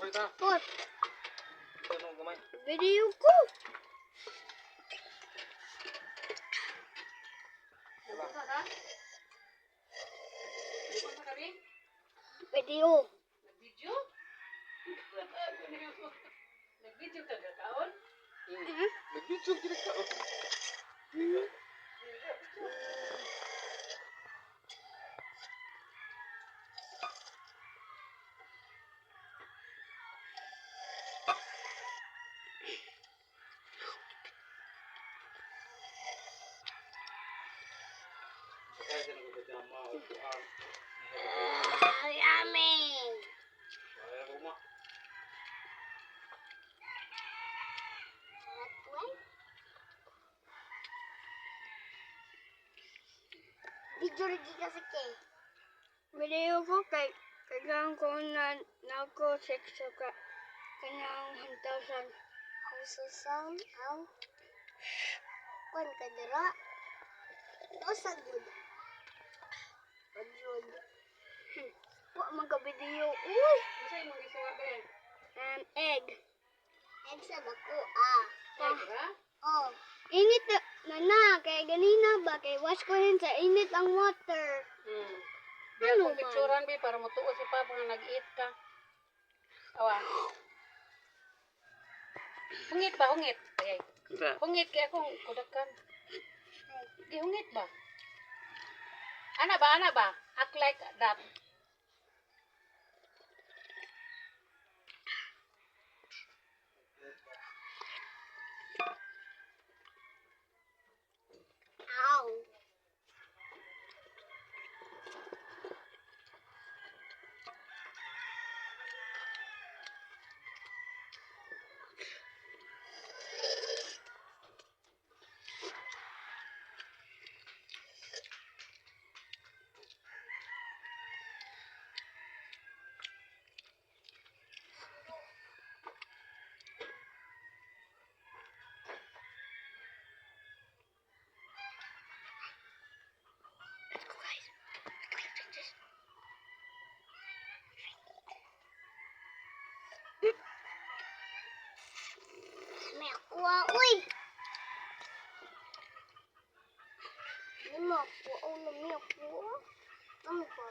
Pot. Ganun gamay. Video ko. Video. Nag-video? Nag-video ka kakaon? Nag-video kita ka. Kaya sa nagpapajama o kuang. Yummy. Kaya ko ma. Video lagi kasi kay. Video ko kay kailangan ko na nako sexo ka kanyang 1,000. Ang susang ang kung ka dira. O sa good. Pagod. Wa magka-video. Uy! Masay mo gisuwa ba yan? Egg. Egg sa bako Egg ra? Oh. Init na kay ganina ba kay wash ko rin sa init ang water. Biya Ano kong man? picturean bi para matuo si Papa nga nag-eat ka. Awa. Hungit ba? Hungit? Ay, hungit kaya akong kudakan. Di hungit ba? Ana ba? Ana ba? Act like that. Ow. Let's go, guys. Quick, drink this. May aqua, uy! May aqua, oh, may aqua. May aqua.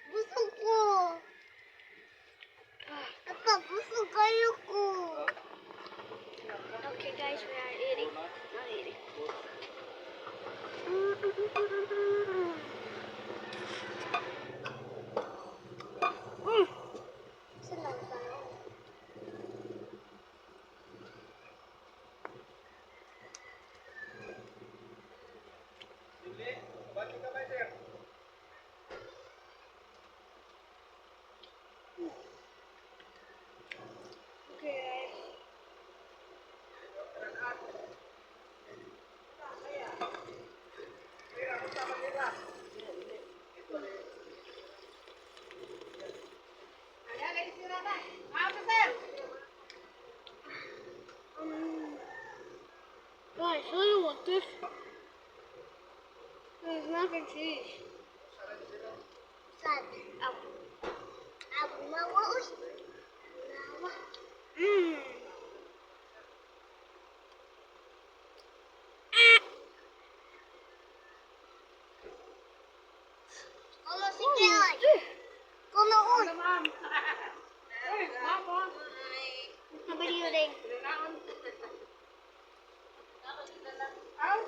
Busog ko. Papa, busog kayo ko. Okay guys, we are eating. Not eating. Senang banget. Sige, bati ka ba sir? Okay guys. Ayan, lagi sila ba? Ano sir? Guys, show you what this. There's mac and cheese. Sad. Nawa, uy. Nawa. Kalau si Kelly. Kalau uy. Ma'am. Uy, ma'am po. Apa dia ding? Aw.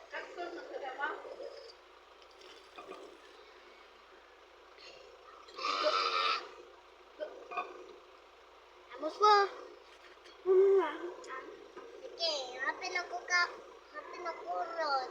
Sakto sa kadama. Amos mo. Sige, hapin ako rod.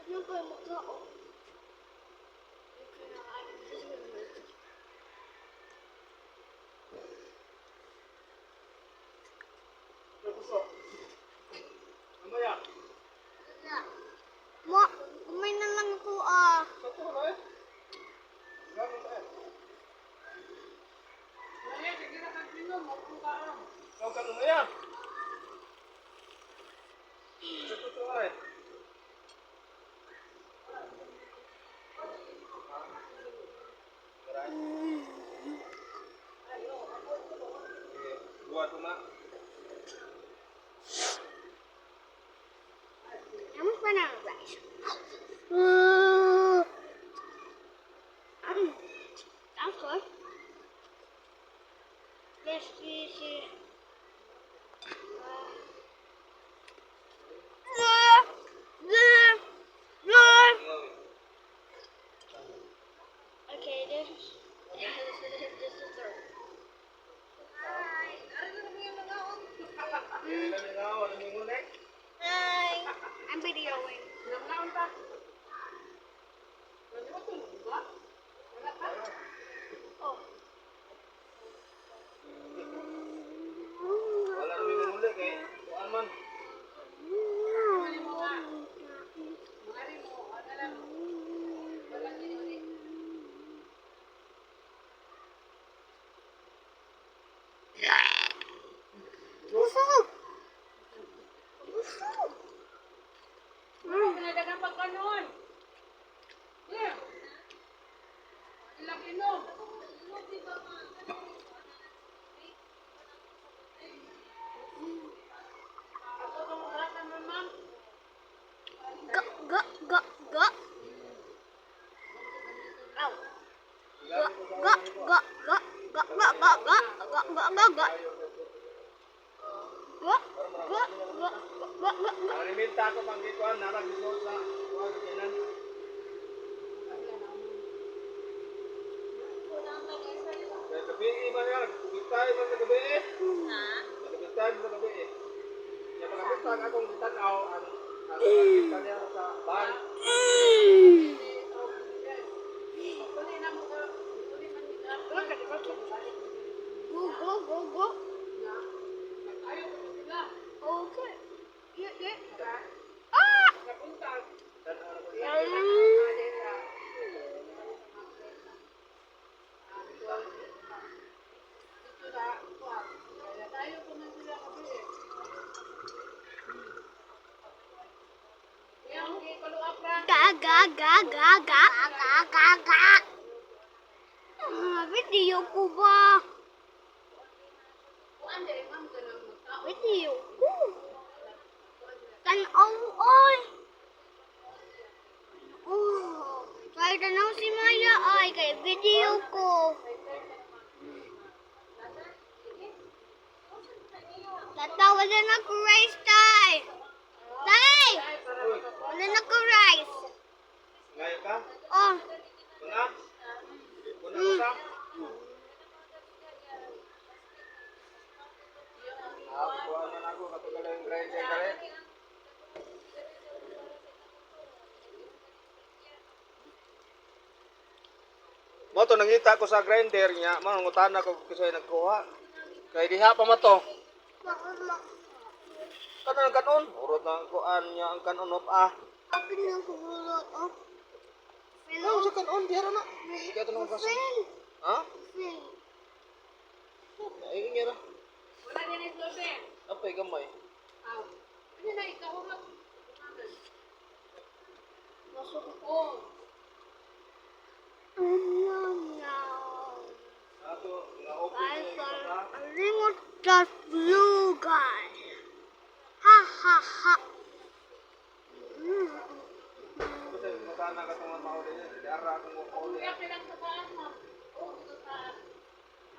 Ano ba yung magkao? Puso. Ano yan? Mo, kumain na lang ako ah. Sa ay. Buat tu nak. Kamu pernah guys? That's good. Let's see. Okay, this is the third. Hi. I'm videoing. Oh. Wala namin ulit kay kuan man. Busog. Busog. Pinadagan pa kanon. Yeah. Ilang inom. Ako itong magkakasan mo, ma'am. Go, go, go, go. Ow. Go, go, go, go, go, go, go, go, go, go, go, go. Go, go, go, go, go, go. Aliminta ko pang gikuan narag gusto sa kuan kinan. Kaya gabi man yan, kubitay man sa gabi. Ha? Kubitay man sa gabi. Ya pagkabita akong gitanaw ang kita niya sa ban. Go, go, go, go. Okay. Yeah. Ah! Ga, ga, ga, ga, ga, ga, ga, ga. Video ko ba? Video ko. Tanaw, oy. Oh, kaya tanaw si Maya ay kay video ko. Tatawa na ako rice tay. Tay! Wala na ko rice. Ngayon ka? Oh. Kuna? Kuna mo sa? Kuan man ako kapag yung grinder kare. Mo to nangita ko sa grinder niya, manungutan ako kasi nagkuha. Kay diha pa mo to. Kanon kanon, urot na kuan niya ang kanon of Ako na kulot oh. Ano sa kanon diha na? Kaya to nang kasi. Ha? Ay ngira. Wala din ito, Ben. Apay gamay. Aw. Ano na ikaw mo? Oh. Ato nga open na A remote just blue guy. Ha ha ha. kasi matana ka tong mao din di ara ko mo ko. Kaya pinang sa taas, ma'am. Oh, sa taas.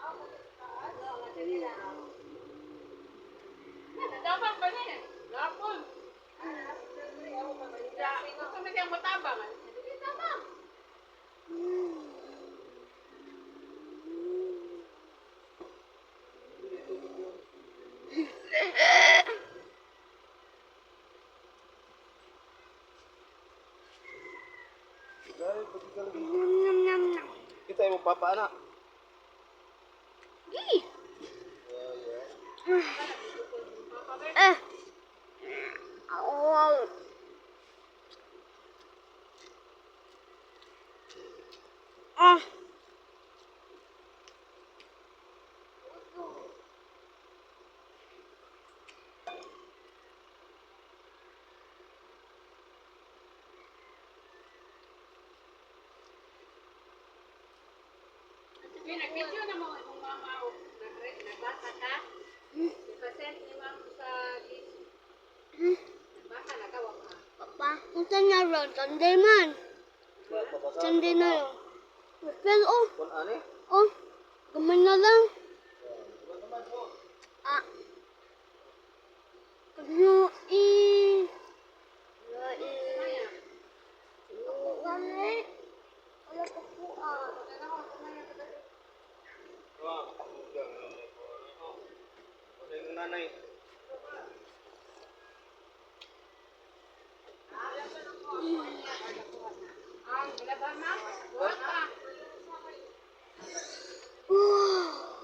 Aw, sa taas. Wala din nila. Nadabang ba na yan? Lapon. Gusto mo siyang matabang. Hindi tabang. Dai pagkal Nom nom nom nom. kita mo papa anak. Gee. Ya. Oh. Ah. Pinag-video na mo itong mama o nagbasa ka? Ipasend ni mama sa GC. Nagbasa na ka, wag ka. Papa, punta niya ron. Sunday man. Sunday na yun. Pero Kung ano eh? gamay na lang. Ano wala pa po Ano yung nanay? Ang laban na, wag ka.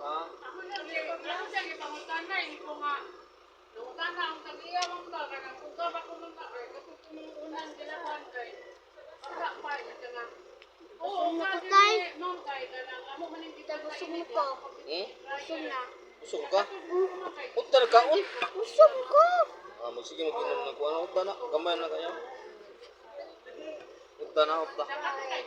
Ha? Ako siya ipangutan na, hindi ko nga. Nangutan na ang tagiyawan ka, kanang kung ka ba kumunta kay, kasi kumuunan gilaban kay. Wala pa, ito na. Oo, nakatay. ma'am kay, kanang amo man hindi ka Gusto mo ko. Gusto na. Busog ka? Punta na kaon? Gusto ko. Sige, mag-inom na kuha na. Punta na. Kamay na kanya. Punta na. Nakatay, kay,